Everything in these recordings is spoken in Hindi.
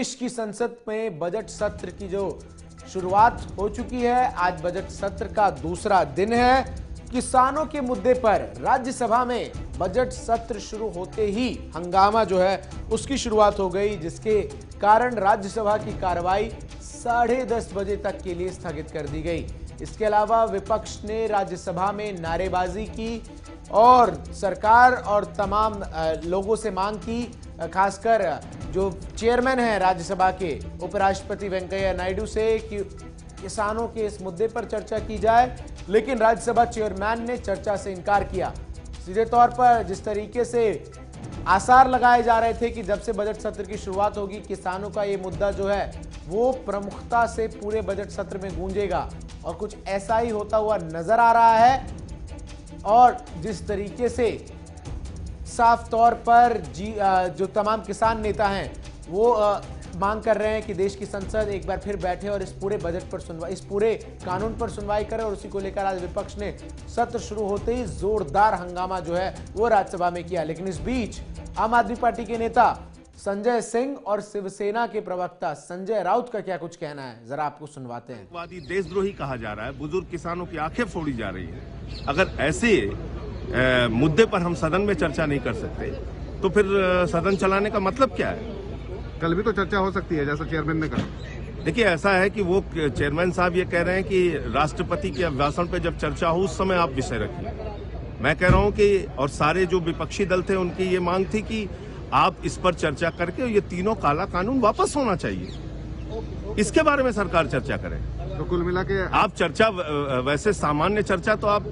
देश की संसद में बजट सत्र की जो शुरुआत हो चुकी है। आज बजट सत्र का दूसरा दिन है। किसानों के मुद्दे पर राज्यसभा में बजट सत्र शुरू होते ही हंगामा जो है उसकी शुरुआत हो गई, जिसके कारण राज्यसभा की कार्रवाई 10:30 बजे तक के लिए स्थगित कर दी गई। इसके अलावा विपक्ष ने राज्यसभा में नारेबाजी की और सरकार और तमाम लोगों से मांग की, खासकर जो चेयरमैन है राज्यसभा के उपराष्ट्रपति वेंकैया नायडू से, कि किसानों के इस मुद्दे पर चर्चा की जाए। लेकिन राज्यसभा चेयरमैन ने चर्चा से इनकार किया। सीधे तौर पर जिस तरीके से आसार लगाए जा रहे थे कि जब से बजट सत्र की शुरुआत होगी किसानों का ये मुद्दा जो है वो प्रमुखता से पूरे बजट सत्र में गूंजेगा, और कुछ ऐसा ही होता हुआ नजर आ रहा है। और जिस तरीके से साफ तौर पर जो तमाम किसान नेता हैं वो मांग कर रहे हैं कि देश की संसद एक बार फिर बैठे और इस पूरे बजट पर सुनवाई, इस पूरे कानून पर सुनवाई करे, और उसी को लेकर आज विपक्ष ने सत्र शुरू होते ही जोरदार हंगामा जो है वो राज्यसभा में किया। लेकिन इस बीच आम आदमी पार्टी के नेता संजय सिंह और शिवसेना के प्रवक्ता संजय राउत का क्या कुछ कहना है, जरा आपको सुनवाते हैं। वादी देशद्रोही कहा जा रहा है, बुजुर्ग किसानों की आंखें फोड़ी जा रही है। अगर ऐसे मुद्दे पर हम सदन में चर्चा नहीं कर सकते तो फिर सदन चलाने का मतलब क्या है? कल भी तो चर्चा हो सकती है, जैसा चेयरमैन ने कहा। देखिए, ऐसा है कि वो चेयरमैन साहब ये कह रहे हैं कि राष्ट्रपति के भाषण पे जब चर्चा हो उस समय आप विषय रखिए। मैं कह रहा हूं कि और सारे जो विपक्षी दल थे उनकी ये मांग थी कि आप इस पर चर्चा करके ये तीनों काला कानून वापस होना चाहिए, इसके बारे में सरकार चर्चा करे। तो कुल मिला के आप चर्चा, वैसे सामान्य चर्चा तो आप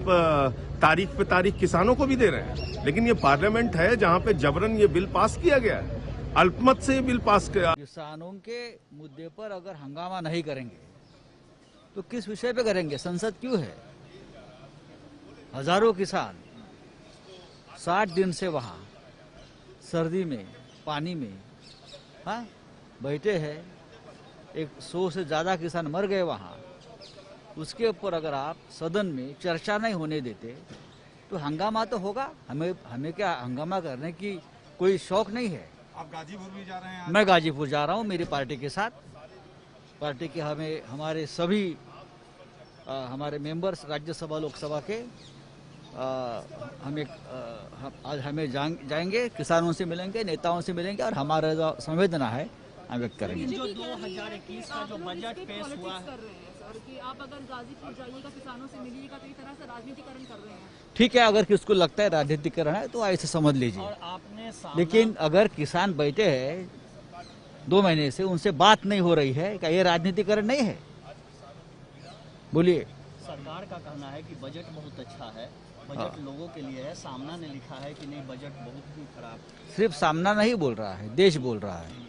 तारीख पे तारीख किसानों को भी दे रहे हैं, लेकिन ये पार्लियामेंट है जहां पे जबरन ये बिल पास किया गया है, अल्पमत से बिल पास किया। किसानों के मुद्दे पर अगर हंगामा नहीं करेंगे तो किस विषय पे करेंगे? संसद क्यों है? हजारों किसान 60 दिन से वहां सर्दी में पानी में बैठे हैं। 100 से ज्यादा किसान मर गए वहां। उसके ऊपर अगर आप सदन में चर्चा नहीं होने देते तो हंगामा तो होगा। हमें क्या हंगामा करने की कोई शौक नहीं है। आप गाजीपुर भी जा रहे हैं? मैं गाजीपुर जा रहा हूं मेरी पार्टी के साथ। पार्टी के हमारे सभी हमारे मेंबर्स राज्यसभा लोकसभा के आज हमें जाएंगे, किसानों से मिलेंगे, नेताओं से मिलेंगे और हमारा जो संवेदना है हम व्यक्त करेंगे। जो 2021 का जो बजट पेश हुआ है कि आप अगर गाजीपुर जाइएगा, किसानों से मिलिएगा, तो इस तरह से राजनीतिकरण कर रहे हैं। ठीक है, अगर किसको लगता है राजनीतिकरण है तो ऐसे समझ लीजिए। और आपने लेकिन अगर किसान बैठे हैं 2 महीने से, उनसे बात नहीं हो रही है, क्या ये राजनीतिकरण नहीं है? बोलिए। सरकार का कहना है कि बजट बहुत अच्छा है, बजट लोगों के लिए है। सामना ने लिखा है कि नहीं, बजट बहुत ही खराब। सिर्फ सामना नहीं बोल रहा है, देश बोल रहा है।